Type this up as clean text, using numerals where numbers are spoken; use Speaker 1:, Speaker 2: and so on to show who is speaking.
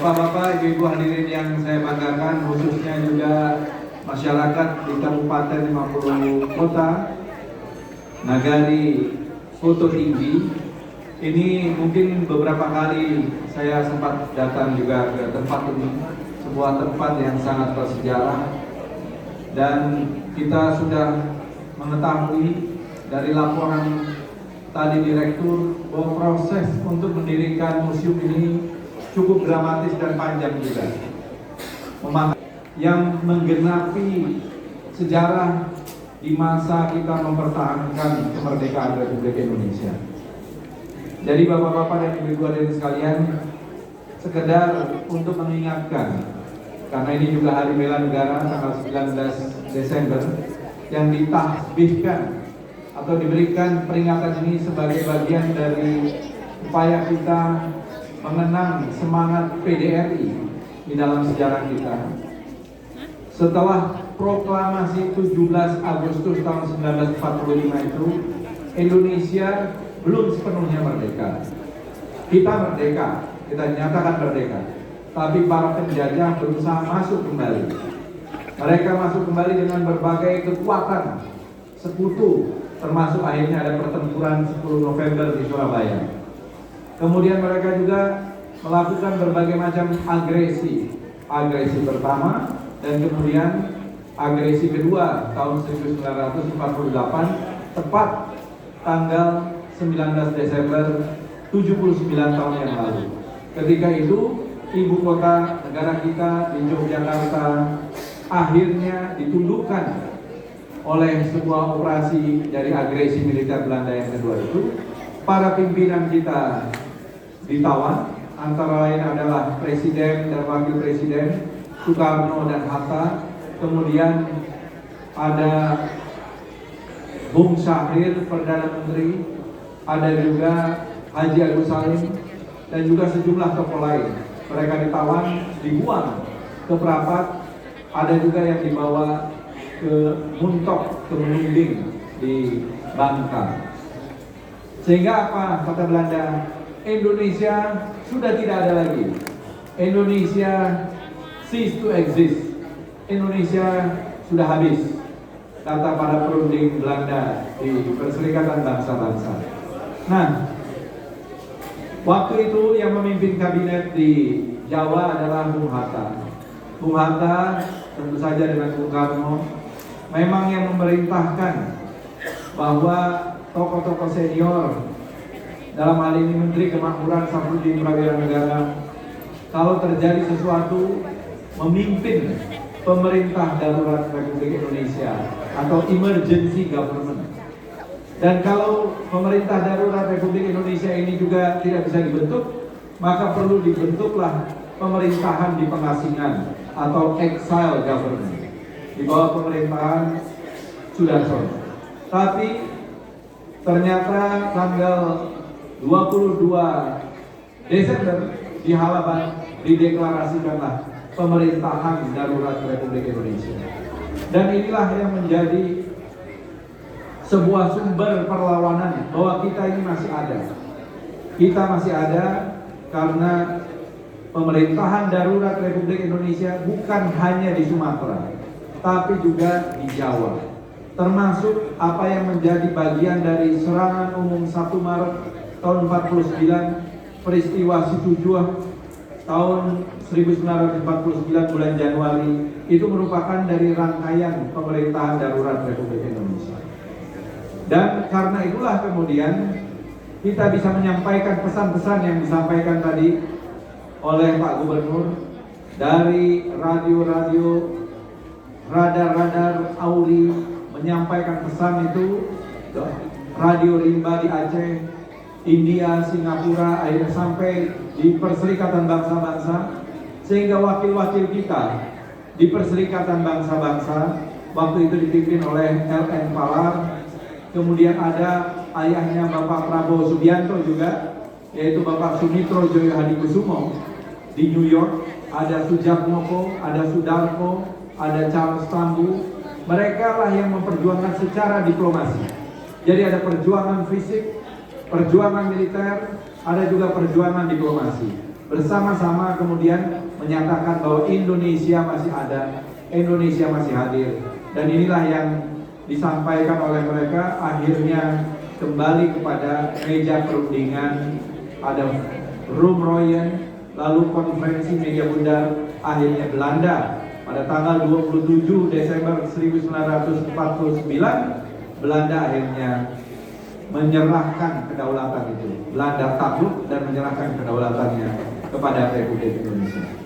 Speaker 1: Bapak-bapak, ibu-ibu hadirin yang saya banggakan, khususnya juga masyarakat di Kabupaten 50 Kota, Nagari Foto Tinggi. Ini mungkin beberapa kali saya sempat datang juga ke tempat ini, sebuah tempat yang sangat bersejarah, dan kita sudah mengetahui dari laporan tadi Direktur bahwa proses untuk mendirikan museum ini cukup dramatis dan panjang juga, yang menggenapi sejarah di masa kita mempertahankan kemerdekaan Republik Indonesia. Jadi Bapak-bapak dan Ibu-ibu hadirin sekalian, sekedar untuk mengingatkan, karena ini juga Hari Bela Negara tanggal 19 Desember yang ditasbihkan atau diberikan peringatan ini sebagai bagian dari upaya kita mengenang semangat PDRI di dalam sejarah kita. Setelah proklamasi 17 Agustus tahun 1945 itu, Indonesia belum sepenuhnya merdeka. Kita merdeka, kita nyatakan merdeka, tapi para penjajah berusaha masuk kembali. Mereka masuk kembali dengan berbagai kekuatan sekutu, termasuk akhirnya ada pertempuran 10 November di Surabaya. Kemudian mereka juga melakukan berbagai macam agresi. Agresi pertama dan kemudian agresi kedua tahun 1948, tepat tanggal 19 Desember 79 tahun yang lalu. Ketika itu ibu kota negara kita di Yogyakarta akhirnya ditundukkan oleh sebuah operasi dari agresi militer Belanda yang kedua itu. Para pimpinan kita ditawan, antara lain adalah Presiden dan Wakil Presiden Soekarno dan Hatta. Kemudian ada Bung Syahrir Perdana Menteri, ada juga Haji Agus Salim, dan juga sejumlah tokoh lain. Mereka ditawan, dibuang ke Prapat, ada juga yang dibawa ke Muntok, ke Menunding di Bangka. Sehingga apa kata Belanda? Indonesia sudah tidak ada lagi. Indonesia cease to exist. Indonesia sudah habis, kata para perunding Belanda di Perserikatan Bangsa-Bangsa. Nah, waktu itu yang memimpin kabinet di Jawa adalah Bung Hatta. Bung Hatta tentu saja dengan Bung Karno memang yang memerintahkan bahwa tokoh-tokoh senior, dalam hal ini Menteri Kemakmuran Safruddin Prawira Negara, kalau terjadi sesuatu memimpin pemerintah darurat Republik Indonesia atau emergency government. Dan kalau pemerintah darurat Republik Indonesia ini juga tidak bisa dibentuk, maka perlu dibentuklah pemerintahan di pengasingan atau exile government di bawah pemerintahan Sudarsono. Tapi ternyata tanggal 22 Desember di halaman dideklarasikanlah pemerintahan darurat Republik Indonesia. Dan inilah yang menjadi sebuah sumber perlawanan bahwa kita ini masih ada. Kita masih ada karena pemerintahan darurat Republik Indonesia bukan hanya di Sumatera, tapi juga di Jawa. Termasuk apa yang menjadi bagian dari serangan umum 1 Maret tahun 49, peristiwa Situjuh tahun 1949 bulan Januari, itu merupakan dari rangkaian pemerintahan darurat Republik Indonesia. Dan karena itulah kemudian kita bisa menyampaikan pesan-pesan yang disampaikan tadi oleh Pak Gubernur dari radio-radio, radar-radar Auri, menyampaikan pesan itu, Radio Rimba di Aceh, India, Singapura, akhirnya sampai di Perserikatan Bangsa-Bangsa, sehingga wakil-wakil kita di Perserikatan Bangsa-Bangsa waktu itu dipimpin oleh LN Palar, kemudian ada ayahnya Bapak Prabowo Subianto juga, yaitu Bapak Sumitro Joyo Hadikusumo di New York, ada Sujatmoko, ada Sudarko, ada Charles Tambu. Mereka lah yang memperjuangkan secara diplomasi. Jadi ada perjuangan fisik, perjuangan militer, ada juga perjuangan diplomasi. bersama-sama kemudian menyatakan bahwa Indonesia masih ada, Indonesia masih hadir. Dan inilah yang disampaikan oleh mereka, akhirnya kembali kepada meja perundingan, ada room Royen, lalu konferensi media bundar, akhirnya Belanda pada tanggal 27 Desember 1949, Belanda akhirnya menyerahkan kedaulatan itu. Belanda takluk dan menyerahkan kedaulatannya kepada Republik Indonesia.